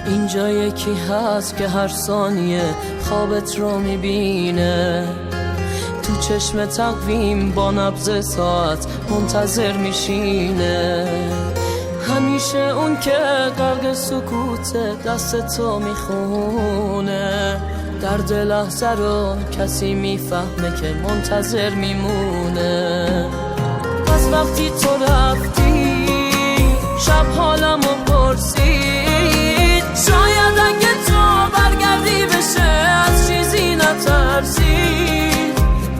اینجا یکی هست که هر ثانیه خوابت رو میبینه، تو چشم تقویم با نبض ساعت منتظر میشینه. همیشه اون که غرق سکوت دست تو میخونه، درد لحظه رو کسی میفهمه که منتظر میمونه. از وقتی تو رفتی شب حالمو پرسید، شاید اگه تو برگردی بشه از چیزی نترسید،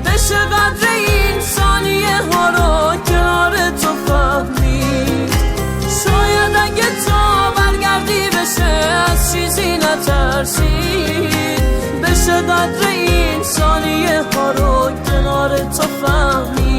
بشه قدر این ثانیه ها رو کنار تو فهمید. شاید اگه تو برگردی بشه از چیزی نترسید، بشه قدر این ثانیه ها رو کنار تو فهمید.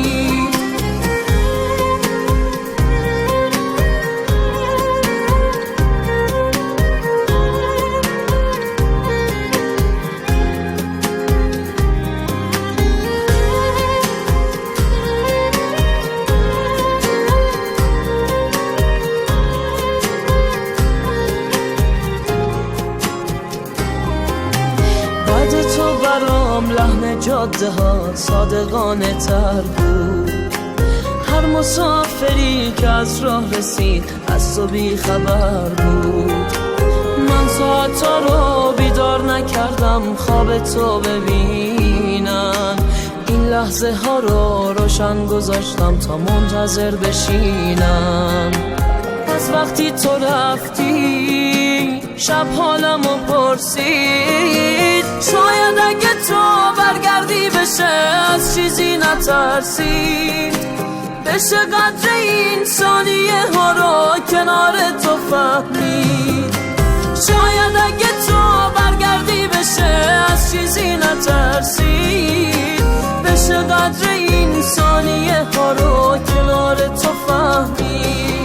تو برام لحن جاده ها صادقانه تر بود، هر مسافری که از راه رسید از تو بی خبر بود. من ساعتا رو بیدار نکردم خواب تو ببینم، این لحظه ها رو روشن گذاشتم تا منتظر بشینم. از وقتی تو رفتی شب حالمو پرسید، شاید اگه تو برگردی بشه از چیزی نترسید، بشه قدر این ثانیه ها رو کنار تو فهمید. شاید اگه تو برگردی بشه از چیزی نترسید، بشه قدر این ثانیه ها رو کنار تو فهمید.